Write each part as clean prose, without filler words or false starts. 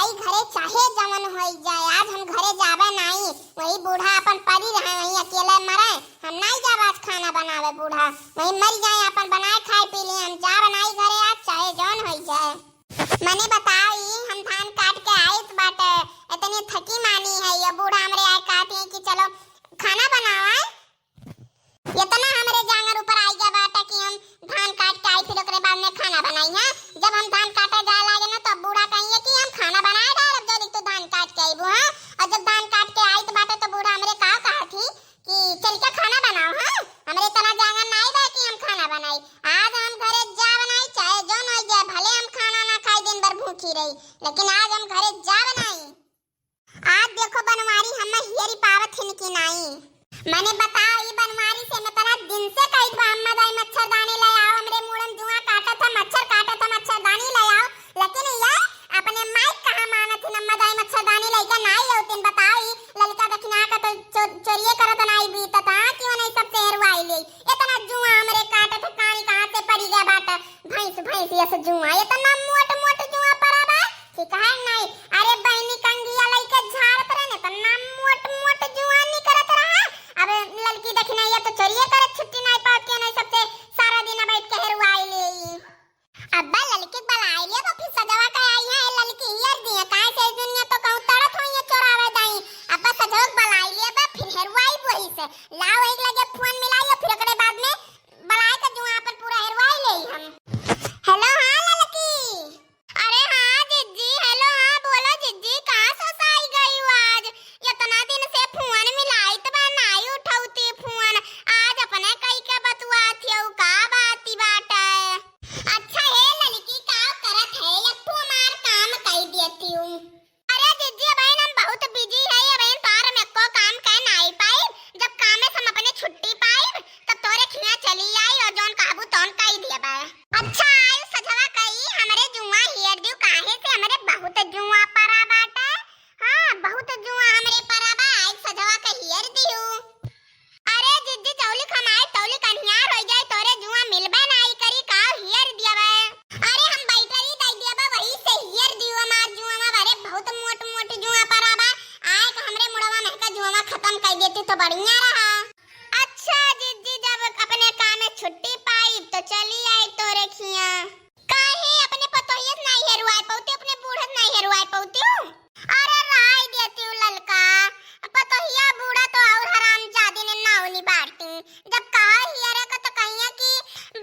आई घरे चाहे जवन होई जाए, आज हम घरे जावे नहीं। वही बूढ़ा अपन परी रहे, वही अकेले मरे। हम नहीं जाब आज खाना बनावे, बूढ़ा वही मर जाए, अपन बनाए खाए पी लिए। हम जा बनाई घरे आज चाहे जवन होई जाए। मने बताओ हम धान काट के आइत बाटे, इतनी थकी मानी है ये बूढ़ा हमरे आए कहते हैं कि चलो खाना बनाओ। इतना हमरे जांगर ऊपर आई गया बाटा कि हम धान काट के आई, फिर ओकरे बाद में खाना बनाई है। जब हम धान काटे जा लागे ना तो बूढ़ा कहिए कि हम खाना बनाए डालब जल्दी तो धान काट के आईबू। हां, और जब धान काट के आई तो बाटा तो बूढ़ा हमरे कहा थी कि चल के खाना बनाओ। हां, हमरे इतना जांगर नहीं बा कि हम खाना बनाई। आज हम घरे जा बनाई चाहे जो न हो जाए, भले हम खाना ना खाई दिन भर भूखी रही, लेकिन आज हम घरे जा बनाई। आज देखो बनवारी हम हियरी पावत हिन की नहीं। मैंने बताओ ये बनवारी से मैं तरा दिन से कही मोहम्मद आई मच्छरदानी ले आओ, हमरे मुड़न जुआ काटा था, मच्छर काटा था, मच्छरदानी ले आओ। लेकिन ये अपने माइक कहां मानत थी मोहम्मद आई मच्छरदानी लेके नहीं होतिन। बताओ ये ललका दखना का तो चोरिए करत नहीं बीतत। हां, क्यों नहीं सब तेरवाई ले इतना जुआ हमरे काटा था, कानी कहां से पड़ी गया बाटा। भैंस ये से जुआ इतना मोट मोट जुआ पड़ा बा कि कहे नहीं। अरे बहनी कंगिया लइके झाड़त रहे ने तना मोट मोट जुआ नहीं करत रहा। अब ललकी देखना ये तो चोरिए करत छुट्टी नहीं पात के नहीं सबसे सारा दिन बैठ के हेरवाई ले। अब्बा ललकी बलाई ले तो फिर सजवा के आई है ललकी हियर दिए काहे से दुनिया तो कहूं तड़त होई है चोरावे दाई। अब्बा सजवक बलाई ले बा फिर हेरवाई वही से लाओ एक लगे फोन मिलाइयो, फिर ओकरे बाद में बलाई के जुआ पर पूरा हेरवाई ले हम। हेलो हां ललकी। अरे हां जिज्जी, हेलो हां बोलो जिज्जी, कहां सोसाई गई हो आज? इतना दिन से फोन मिलाई तो बा नहीं उठाउती फोन। आज अपने कई के बतुआ थियो का बाती बाटा। अच्छा है ललकी का करत है एक तो मार काम कई देती हूं। अरे जिज्जी बहन हम बहुत बिजी है बहन, तार में को काम कह नहीं पाई। जब काम में हम अपने छुट्टी पाई तब तोरे खिया चली आई और जोन काबू तोन कई दिया बा। अच्छा आयु सजवा कई हमरे जुआ हियर दियो काहे से हमरे बहुत जुआ परा बाटा। हां बहुत जुआ हमरे परा बा, आज सजवा के हियर दियो। अरे जिज्जी चौली खमाई तौली कन्यार हो जाए तोरे जुआ मिलबे नहीं करी का हियर दिया बा। अरे हम बैटरी दई दिया बा वही से हियर दियो मार जुआ में। अरे बहुत मोट मोट जुआ परा बा, आए के हमरे मुड़वा में का जुआ खत्म कर देती तो बढ़िया रहा। अच्छा जिज्जी जब अपने काम में छुट्टी पाई तो चली आई तोरे खिया काहे अपने पतोहियत नहीं हेरवाई पौती, अपने बूढ़त नहीं हेरवाई पौती हूं। अरे राय देती हूं ललका, पतोहिया बूढ़ा तो और हरामजादी ने नाउनी बांटी। जब कहा हियर का तो कहिया कि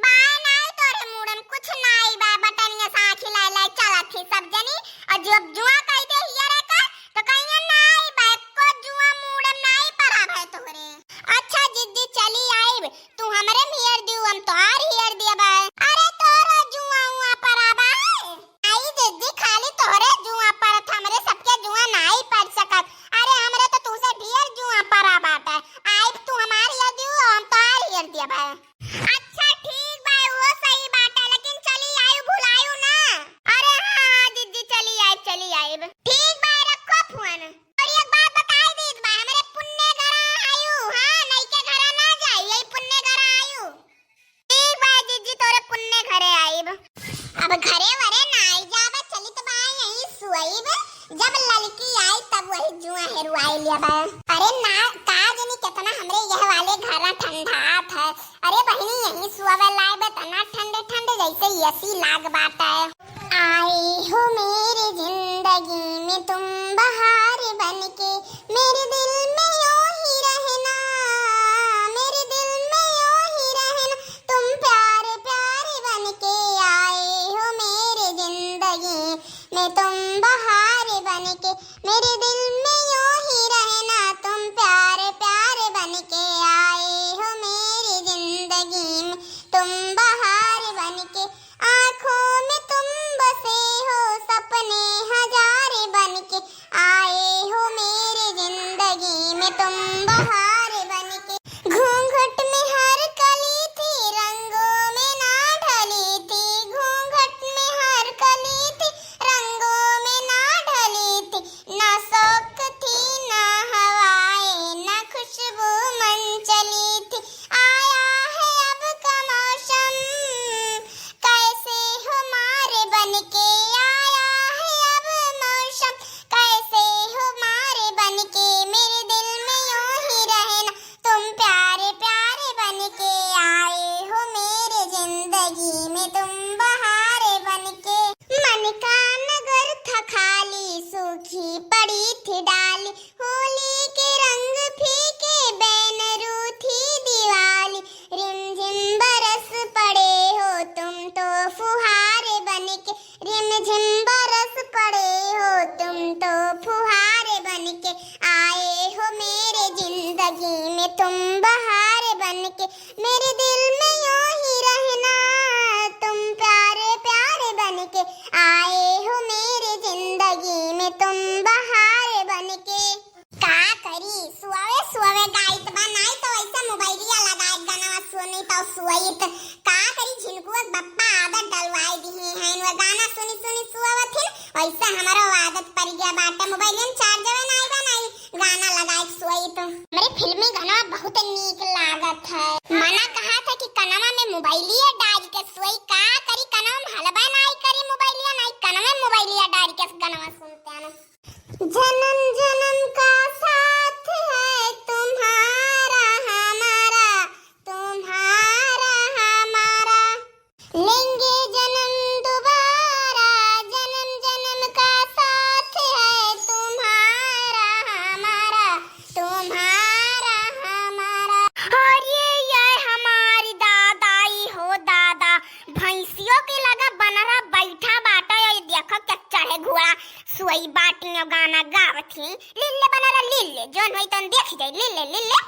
बाय नहीं तोरे मुड़न कुछ नहीं बा, बटनिया साखी लाई लाई चला थी सब जनी। और जब जुआ कह दे हियर का तो कहिया नहीं बा को जुआ मुड़न नहीं परा है तोरे। अच्छा जिद्दी चली आई तू हमरे हियर दियो हम तोहार हियर दिया बा। अरे तोरा जुआ हुआ परा बा आई जिद्दी खाली तोरे जुआ परत हमरे सबके जुआ नहीं पड़ सकत। अरे हमरे तो तुसे ढेर जुआ परा बाटा, आई तू हमार हियर दियो हम तोहार हियर दिया बा। अच्छा ठीक बा वो सही बाटा, लेकिन चली आई भुलायू ना। अरे हां जिद्दी चली आई ठीक बा रखो फोन। और एक बात बताई दीद बा हमरे पुण्य घर आयु। हां नहीं के घर ना जाई, यही पुण्य घर आयु। ठीक बा जिज्जी तोरे पुण्य घरे आईब। अब घरे वरे ना आई जाबे चली तो बा यही सुईब। जब ललकी आई तब वही जुआ हेरवाई लिया बा। अरे ना काज नहीं कितना हमरे यह वाले घर ठंडा था। अरे बहनी यही सुआवे लाए तना ठंडे ठंडे जैसे एसी लाग बाटा है। आई हो मेरी जिंदगी में तुम बहार बनके, मेरे दिल में यूं ही रहना, मेरे दिल में यूं ही रहना, तुम प्यारे प्यारे बनके आए हो मेरी जिंदगी में तुम बहार बनके, मेरे दिल में यूं ही रहना, तुम प्यारे प्यारे बनके आए हो मेरी जिंदगी में तुम बहार बनके, आँखों में तुम बसे हो सपने हजार बनके, आए हो मेरी जिंदगी में तुम बहार बनके, घूंघट में हर कली थी रंगों में ना ढली थी, घूंघट में हर कली थी रंगों में ना ढली थी, ना शौक ऐसा हमारा आदत पड़ गया बाटे मोबाइल में चार्ज नहीं बनाई गाना लगाए सोई तो मेरे फिल्मी गाना बहुत नीक लागत है। मना कहा था कि कनमा में मोबाइलिया डाल के सोई का करी कनमा में हलवा नहीं करी मोबाइलिया नहीं कनमा में मोबाइलिया डाल के गाना सुनते हैं। जन्म जन्म का साथ है तुम्हारा हमारा तुम्हारा हमारा लेंगे जन्म दोबारा जन्म जन्म का साथ है तुम्हारा हमारा तुम्हारा हमारा। और ये हमारी दादाई हो दादा भैंसियों के लगा बनरा बैठा बाटा ये देखो क्या चढ़े घोड़ा सुई बाटी में गाना गावत ही लिल्ले बनरा लिल्ले जोन होई तन देख जाई लिल्ले लिल्ले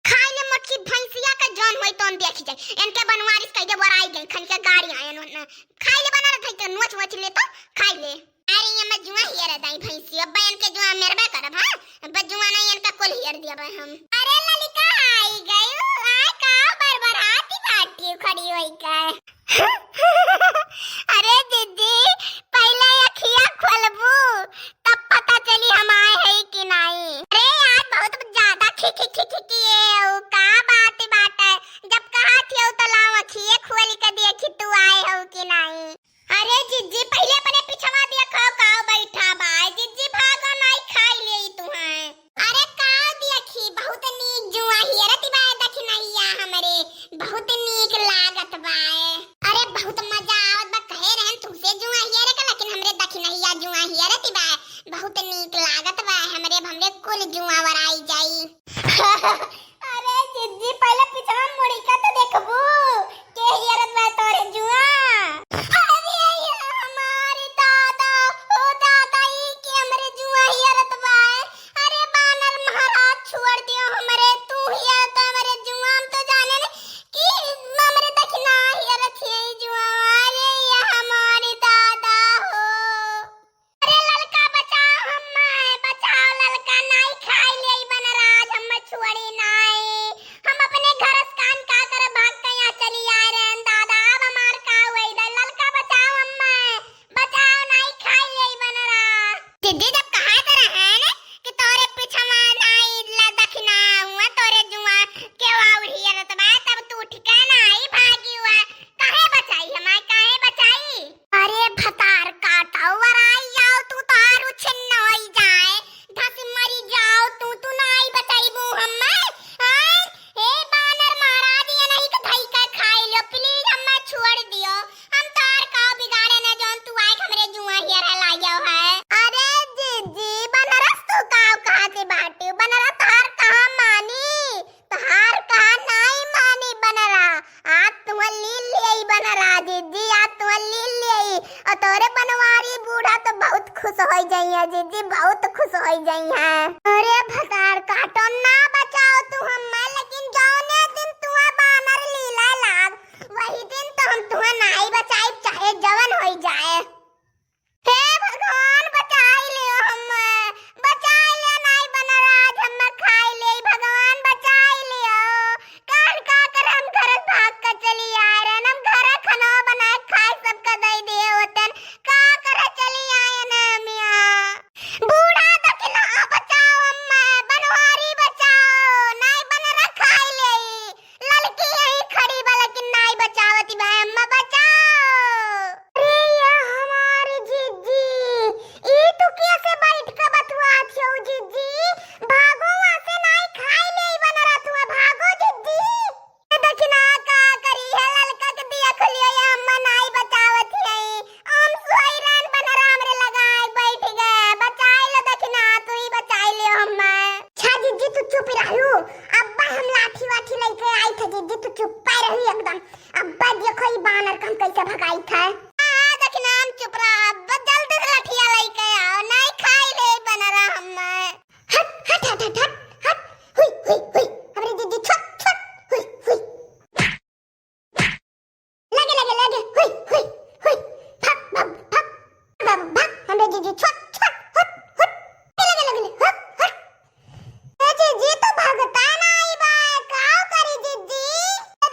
खाई ले मटकी भैंसिया का जोन होई तन देख जाई इनके बनवारिस कइले बराई गई खन के गाड़ी आयन खाई ले बनरा थई तो नोच वोच ले तो खाई ले। अरे ये मैं जुआ हियर दाई भैंसिया बहन के जुआ मेरबे करब हां बजुआ नहीं इनका कुल हियर दिया हम। अरे ललिका आई गई आ का बरबराती बाटी खड़ी होई का अरे दीदी पहले अखियां खोलबू तब पता चली हम आए हैं कि नहीं। अरे यार बहुत ज्यादा खिखिखिखिए का बात है जब कहा थी तो लाओ अखियां खोल के देखी तू आए हो कि नहीं। अरे जिज्जी पहले अपने पिछवा देखो काओ बैठा बा जिज्जी भागो नहीं खाई ले तू है। अरे काओ देखी बहुत नीक जुआ हियरती बा देखी नैया हमरे बहुत नीक लागत बा। अरे बहुत मजा आवत बा कहे रहन तुमसे जुआ हियर के लेकिन हमरे देखी नैया जुआ हियरती बा बहुत नीक लागत बा हमरे कुल जुआ वराई जाई अरे जिज्जी पहले पिछवा मुड़ी का तो देखबू के हियरत बा तोरे जुआ। अरे हमारी दादा ओ दादा ई के हमरे जुआ हियरत बा। अरे बानर महाराज छोड़ दियो हमरे तू हिया तो हमरे जुआ हम तो जाने ने कि हमरे देखना हियरत है जुआ। अरे ये हमारी दादा हो। अरे ललका बचाओ बचाओ ललका नहीं खाई ले बनराज हम छोड़ी नहीं हम अपने घर कान का कर भाग के यहाँ चली आ रहे हैं दादा अब हमार का हुई इधर ललका बचाओ बचाओ नहीं खाई ले बनराज। दीदी जब कहा कर है ने कि तोरे पीछे मार नहीं दखना हुआ तोरे जुआ के वाउर हियरत बा तब तू ठिकाना आई भागी हुआ काहे बचाई हमार काहे बचाई। अरे भतार काटा वराई जाओ तू तारू छिन्न होई जाए धस मरी जाओ तू नहीं बचाईबू हम्मे हां ए बानर महाराज ये नहीं के धई के खाई लो प्लीज हम्मे छोड़ दियो हम तार का बिगाड़े न जोन तू आए हमरे जुआ हियर लायो है। अरे जीजी बनरस तू कहा से बाटी बनरा तार कहां मानी तार कहां नहीं मानी बनरा आज तू ले बनरा जीजी आज तू ले और तोरे बनवारी बूढ़ा तो बहुत खुश हो जाइए जीजी बहुत खुश हो जाइए। अरे भतार काटो ना बचाओ तू हम्मे लेकिन जौने दिन तू बानर लीला लाग वही दिन तो हम तुम्हें नहीं बचाई चाहे जवन हो जाए। हे भगवान बचाई लियो हम्मे बचाई ले नहीं बनराज हम्मे खाई ले भगवान बचाई लियो कान का कर हम घर भाग के चली आ रहे हम घर खाना बना खाए सबका दे दिए होतन का कर चली आए ना मियां बूढ़ा दखना बचाओ हम्मे बनवारी बचाओ नहीं बनरा खाई ले लड़की यही खड़ी बा लेकिन नहीं बचावती बा हम्मे बचाओ। अरे ये हमारी जीजी ई तू कैसे बैठ के बतवा छौ जीजी भागो वहां से नहीं खाई ले बनरा तू भागो जीजी दखना का करी है ललका के दिया खलियो या अम्मा नहीं बचावत है हम सोइरन बनरा हमरे लगाए बैठ गए बचाई लो दखना तू ही बचाई ले अम्मा। अच्छा जीजी तू चुप रहू अब्बा हम लाठी वाठी लेके आई थे जीजी तू चुप रही एकदम अब्बा देखो ई बानर हम कैसे भगाई था दखना हम चुप रहा अब्बा जल्दी से लाठिया लेके आओ नहीं खाई ले बनरा अम्मा। हट हट हट हट हट हुई हुई हुई हमरे जीजी छट छट हुई हुई लगे लगे लगे हुई हुई हुई भग भग भग भग भग हमरे जीजी छट छट हट हट लगे लगे हट हट ए जीजी तो भगता नहीं बा काओ करी जीजी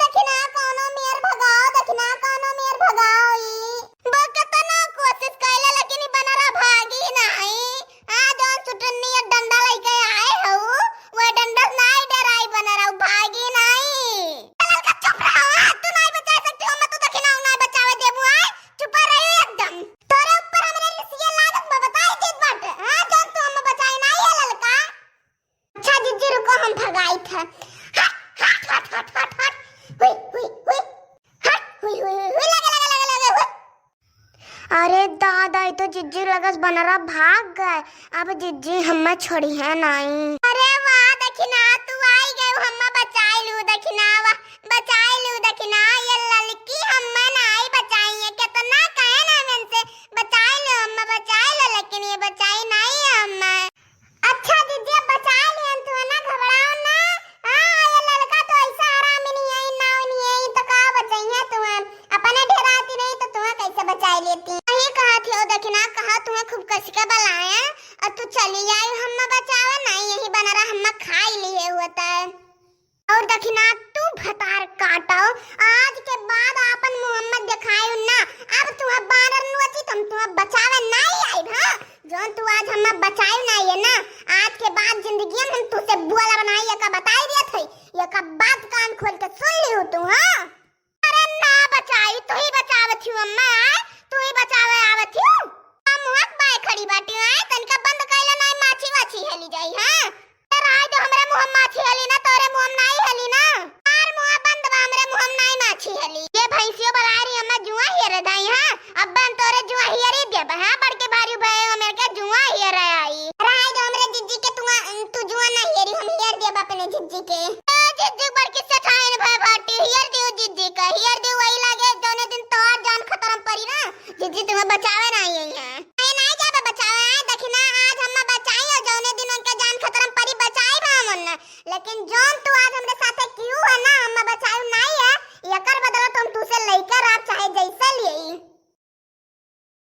दखना कोनो मेर भगाओ दखना कोनो मेर भगाओ ई बकत ना कोशिश कैला लेकिन बनरा भाग लगस बनरा भाग गए। अब जिज्जी हम्मा छोड़ी है नहीं। अरे वाह दखिना तू आई गई हम्मा बचाई लू दखिना वाह बचाई लू दखिना ये लड़की हम्मा नहीं बचाई है कितना कहे ना मन से बचाई लो हम्मा बचाई लो लेकिन ये बचाई नहीं है हम्मा। अच्छा जिज्जी बचाई लिया तू ना घबराओ ना। हां ये लड़का तो ऐसा आराम नहीं है ना नहीं है तो का बचाई है तू अपने डराती नहीं तो तू कैसे बचाई लेती नहीं कहा थी दखिना कहा तुम्हें खूब कस के बुलाया और तू चली आई हम्मा बचावा नहीं यही बना रहा हम्मा खाई लिए होता है। और दखिना तू भतार काटो आज के बाद अपन मोहम्मद दिखाई ना अब तुम्हें बानर नुची तुम तुम्हें बचावे नहीं आई हां जोन तू आज हम्मा बचाई नहीं है ना आज के बाद जिंदगी में हम तुझसे बुआला बनाई ये का बताई दिया थी ये का बात कान खोल के सुन ली हो तू। हां अरे ना बचाई तू ही बचावे थी अम्मा तू ही बचावे आवे थी मुहक बाय खड़ी बाटी है तनका बंद कइला नहीं माछी वाछी हेली जाई। हां तेरा आज तो हमरे मुंह माछी हेली ना तोरे मुंह नहीं हेली ना तार मुंह बंद बा हमरे मुंह नहीं माछी हेली ये भैंसियो बरारी अम्मा जुआ हियर दाई। हां अब बन तोरे जुआ हियरी दे बहा बड़ के भारी भय